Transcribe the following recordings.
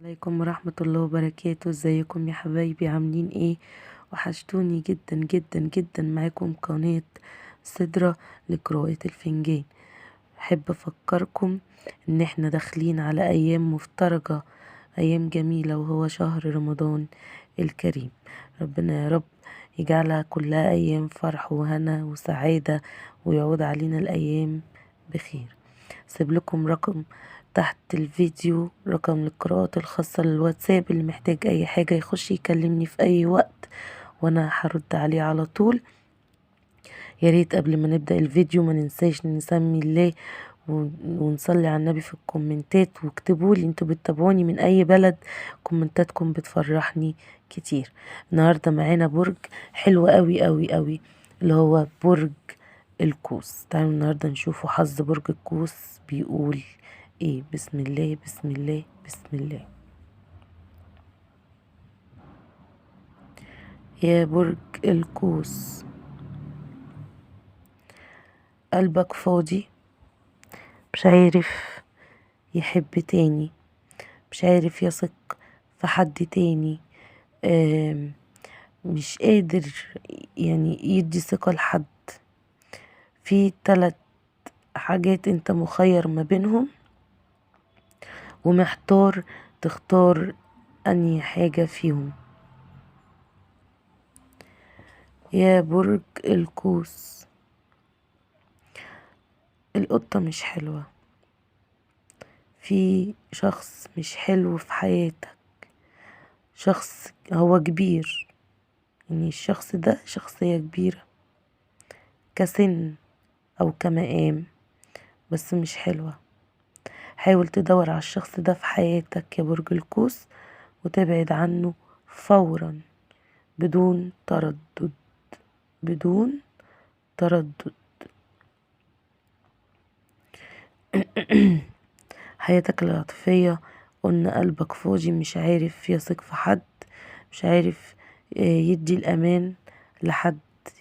عليكم ورحمة الله وبركاته. ازيكم يا حبايبي؟ عاملين ايه؟ وحشتوني جدا جدا جدا. معاكم قناة سدرة لقراءة الفنجان. احب افكركم ان احنا داخلين على ايام مفترجة، ايام جميلة، وهو شهر رمضان الكريم. ربنا يا رب يجعلها كلها ايام فرح وهنا وسعادة، ويعود علينا الايام بخير. سيب لكم رقم تحت الفيديو، رقم للقراءات الخاصة للواتساب، اللي محتاج اي حاجة يخش يكلمني في اي وقت وانا هرد عليه على طول. يا ريت قبل ما نبدأ الفيديو ما ننساش نسمي الله ونصلي على النبي في الكومنتات، واكتبوا لي انتوا بتتابعوني من اي بلد. كومنتاتكم بتفرحني كتير. النهارده معانا برج حلو قوي قوي قوي، اللي هو برج القوس. تعالوا النهارده نشوفوا حظ برج القوس بيقول ايه. بسم الله بسم الله بسم الله. يا برج القوس، قلبك فاضي، مش عارف يحب تاني، مش عارف يثق في حد تاني، مش قادر يعني يدي ثقة لحد. في 3 حاجات انت مخير ما بينهم ومحتار تختار انهي حاجة فيهم. يا برج القوس، القطة مش حلوة، في شخص مش حلو في حياتك، شخص هو كبير، يعني الشخص ده شخصية كبيرة كسن او كمقام، بس مش حلوة. حاول تدور على الشخص ده في حياتك يا برج القوس، وتبعد عنه فورا بدون تردد، بدون تردد. حياتك العاطفية، قلنا قلبك فاضي، مش عارف يثق في حد، مش عارف يدي الأمان لحد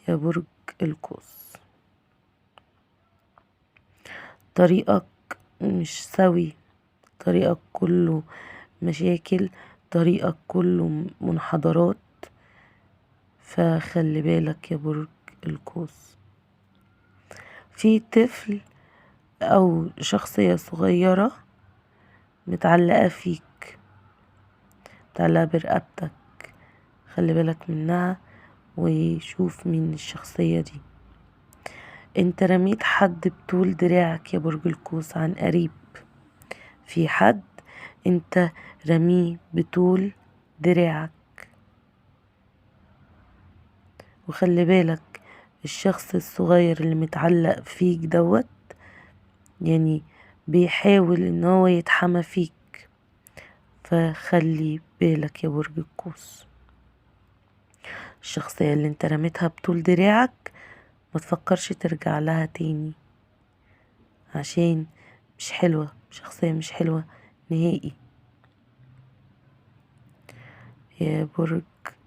يا برج القوس. طريقك مش سوي، طريقك كله مشاكل، طريقك كله منحدرات، فخلي بالك يا برج القوس. في طفل او شخصية صغيرة متعلقة فيك، متعلقة برقبتك، خلي بالك منها وشوف مين الشخصية دي. انت رميت حد بطول دراعك يا برج القوس عن قريب. في حد انت رميه بطول دراعك، وخلي بالك الشخص الصغير اللي متعلق فيك دوت يعني بيحاول ان هو يتحمى فيك، فخلي بالك يا برج القوس. الشخصية اللي انت رميتها بطول دراعك ما تفكرش ترجع لها تاني، عشان مش حلوة، شخصية مش حلوة نهائي يا برج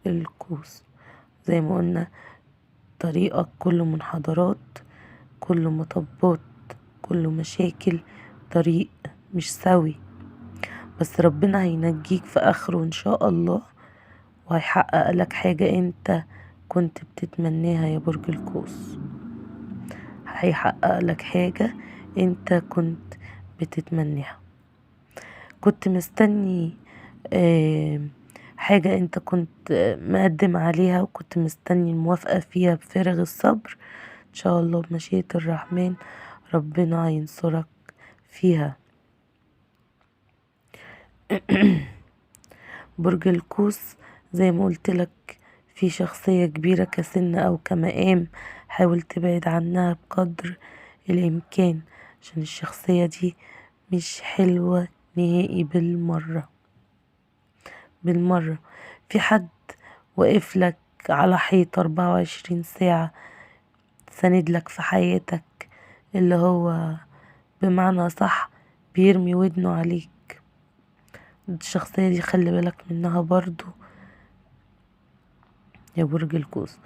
القوس. زي ما قلنا طريقك كله منحدرات، كله مطبات، كله مشاكل، طريق مش سوي، بس ربنا هينجيك في اخره ان شاء الله، وهيحقق لك حاجة انت كنت بتتمناها يا برج القوس. هيحقق لك حاجة انت كنت بتتمناها، كنت مستني حاجة انت كنت مقدم عليها، وكنت مستني الموافقة فيها بفارغ الصبر. ان شاء الله بمشيئة الرحمن ربنا هينصرك فيها. برج القوس زي ما قلت لك في شخصية كبيرة كسن او كمقام، حاول تبعد عنها بقدر الامكان، عشان الشخصية دي مش حلوة نهائي بالمرة بالمرة. في حد واقف لك على حيط 24 ساعة، سند لك في حياتك، اللي هو بمعنى صح بيرمي ودنه عليك. الشخصية دي خلي بالك منها برضو يا برج القوس.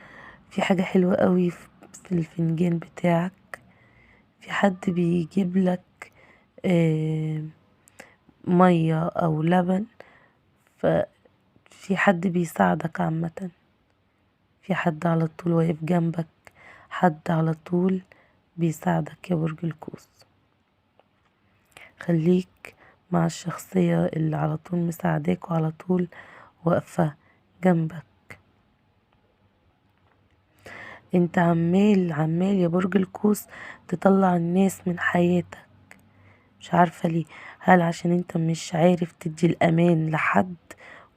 في حاجة حلوة قوي في الفنجان بتاعك، في حد بيجيب لك مية او لبن ففي حد بيساعدك عامة، في حد على طول واقف جنبك، حد على طول بيساعدك يا برج القوس. خليك مع الشخصية اللي على طول مساعداك وعلى طول واقفة جنبك. انت عمال يا برج القوس تطلع الناس من حياتك، مش عارفة ليه. هل عشان انت مش عارف تدي الامان لحد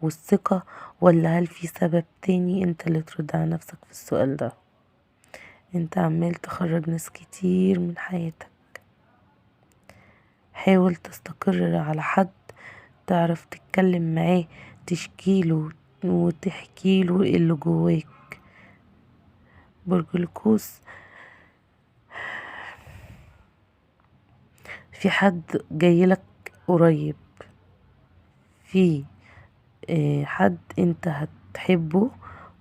والثقة، ولا هل في سبب تاني؟ انت اللي ترد على نفسك في السؤال ده. انت عمال تخرج ناس كتير من حياتك. حاول تستقر على حد تعرف تتكلم معاه، تشكيله وتحكيله اللي جواك. برج القوس، في حد جايلك قريب، في حد انت هتحبه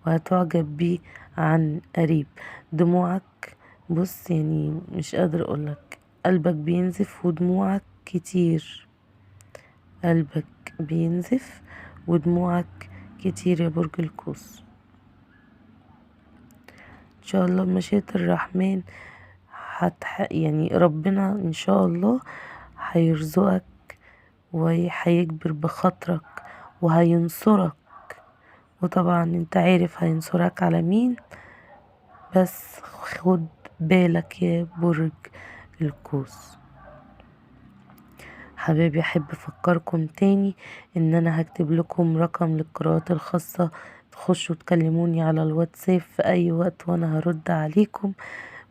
وهتعجب بيه عن قريب. دموعك، بص يعني مش قادر اقولك، قلبك بينزف ودموعك كتير، قلبك بينزف ودموعك كتير يا برج القوس. ان شاء الله بمشيئة الرحمن يعني ربنا ان شاء الله هيرزقك وهيجبر بخاطرك وهينصرك. وطبعا انت عارف هينصرك على مين، بس خد بالك يا برج القوس. حبايبي، احب افكركم تاني ان انا هكتب لكم رقم للقراءات الخاصة، تخشوا تكلموني على الواتساب في اي وقت وانا هرد عليكم.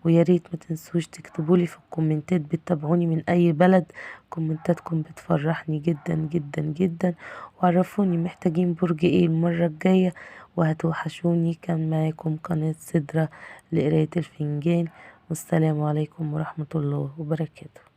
ويا ريت ما تنسوش تكتبولي في الكومنتات بتتابعوني من اي بلد، كومنتاتكم بتفرحني جدا جدا جدا. وعرفوني محتاجين برج ايه المرة الجاية، وهتوحشوني. كان معاكم قناة سدرة لقراية الفنجان، والسلام عليكم ورحمة الله وبركاته.